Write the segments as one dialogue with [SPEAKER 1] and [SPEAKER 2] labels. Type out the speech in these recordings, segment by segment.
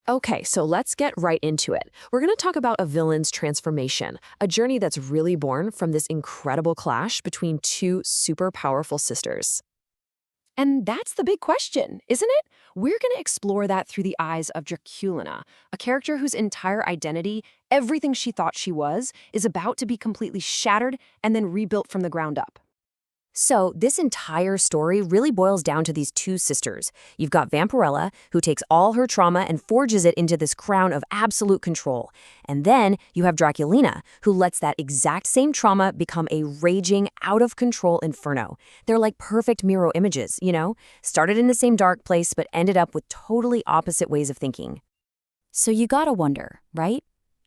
[SPEAKER 1] Okay, so let's get right into it. We're going to talk about a villain's transformation, a journey that's really born from this incredible clash between two super powerful sisters. And that's the big question, isn't it? We're going to explore that through the eyes of Draculina, a character whose entire identity, everything she thought she was, is about to be completely shattered and then rebuilt from the ground up. So, this entire story really boils down to these two sisters. You've got Vampirella, who takes all her trauma and forges it into this crown of absolute control. And then you have Draculina, who lets that exact same trauma become a raging, out-of-control inferno. They're like perfect mirror images, Started in the same dark place, but ended up with totally opposite ways of thinking. So you gotta wonder, right?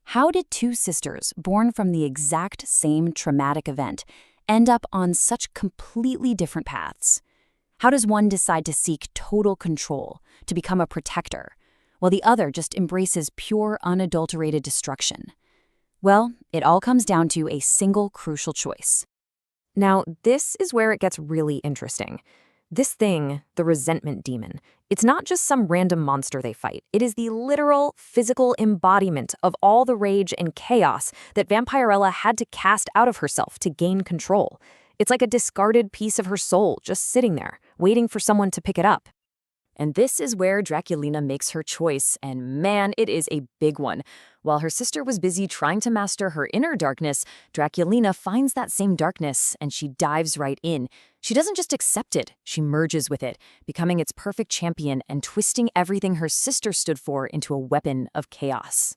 [SPEAKER 1] How did two sisters, born from the exact same traumatic event, end up on such completely different paths? How does one decide to seek total control, to become a protector, while the other just embraces pure, unadulterated destruction? Well, it all comes down to a single crucial choice. Now, this is where it gets really interesting. This thing, the resentment demon, it's not just some random monster they fight. It is the literal, physical embodiment of all the rage and chaos that Vampirella had to cast out of herself to gain control. It's like a discarded piece of her soul just sitting there, waiting for someone to pick it up. And this is where Draculina makes her choice, and man, it is a big one. While her sister was busy trying to master her inner darkness, Draculina finds that same darkness, and she dives right in. She doesn't just accept it, she merges with it, becoming its perfect champion and twisting everything her sister stood for into a weapon of chaos.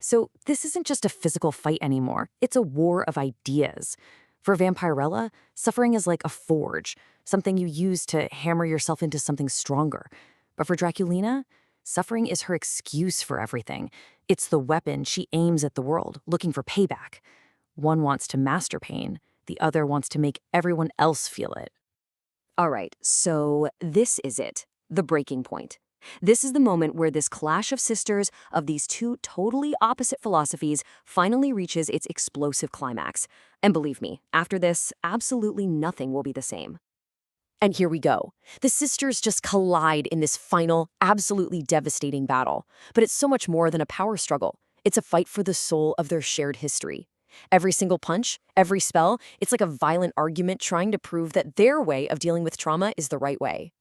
[SPEAKER 1] So this isn't just a physical fight anymore, it's a war of ideas. For Vampirella, suffering is like a forge, something you use to hammer yourself into something stronger. But for Draculina, suffering is her excuse for everything. It's the weapon she aims at the world, looking for payback. One wants to master pain, the other wants to make everyone else feel it. All right, so this is it, the breaking point. This is the moment where this clash of sisters of these two totally opposite philosophies finally reaches its explosive climax. And believe me, after this, absolutely nothing will be the same. And here we go. The sisters just collide in this final, absolutely devastating battle. But it's so much more than a power struggle. It's a fight for the soul of their shared history. Every single punch, every spell, it's like a violent argument trying to prove that their way of dealing with trauma is the right way.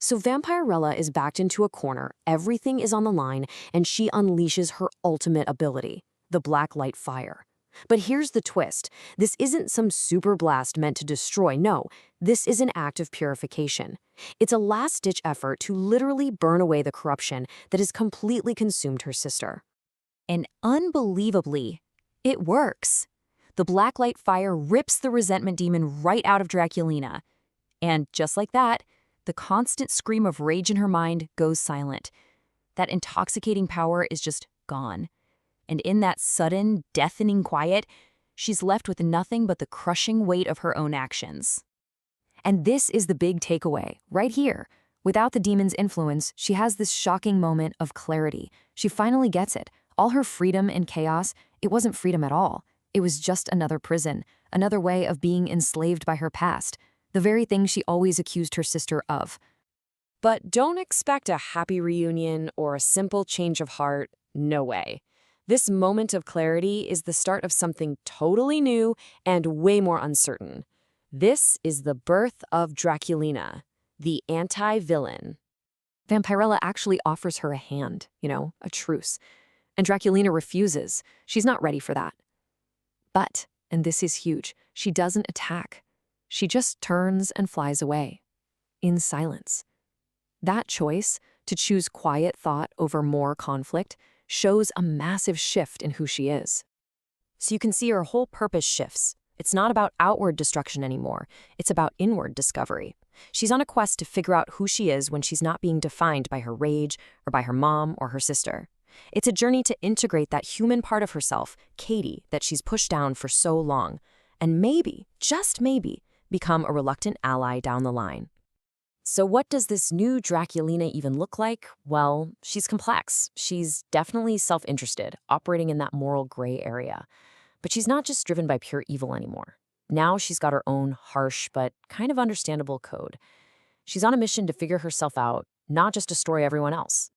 [SPEAKER 1] So Vampirella is backed into a corner, everything is on the line, and she unleashes her ultimate ability, the Black Light Fire. But here's the twist. This isn't some super blast meant to destroy, no. This is an act of purification. It's a last-ditch effort to literally burn away the corruption that has completely consumed her sister. And unbelievably, it works. The Black Light Fire rips the resentment demon right out of Draculina. And just like that, the constant scream of rage in her mind goes silent. That intoxicating power is just gone. And in that sudden, deafening quiet, she's left with nothing but the crushing weight of her own actions. And this is the big takeaway, right here. Without the demon's influence, she has this shocking moment of clarity. She finally gets it. All her freedom in chaos, it wasn't freedom at all. It was just another prison, another way of being enslaved by her past, the very thing she always accused her sister of. But don't expect a happy reunion or a simple change of heart. No way. This moment of clarity is the start of something totally new and way more uncertain. This is the birth of Draculina, the anti-villain. Vampirella actually offers her a hand, a truce. And Draculina refuses. She's not ready for that. But, and this is huge, she doesn't attack. She just turns and flies away, in silence. That choice, to choose quiet thought over more conflict, shows a massive shift in who she is. So you can see her whole purpose shifts. It's not about outward destruction anymore. It's about inward discovery. She's on a quest to figure out who she is when she's not being defined by her rage or by her mom or her sister. It's a journey to integrate that human part of herself, Katie, that she's pushed down for so long, and maybe, just maybe, become a reluctant ally down the line. So what does this new Draculina even look like? Well, she's complex. She's definitely self-interested, operating in that moral gray area. But she's not just driven by pure evil anymore. Now she's got her own harsh but kind of understandable code. She's on a mission to figure herself out, not just destroy everyone else.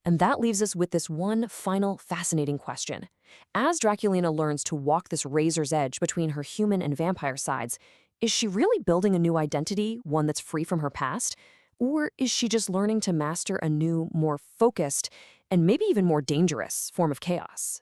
[SPEAKER 1] And that leaves us with this one final fascinating question. As Draculina learns to walk this razor's edge between her human and vampire sides, is she really building a new identity, one that's free from her past? Or is she just learning to master a new, more focused, and maybe even more dangerous form of chaos?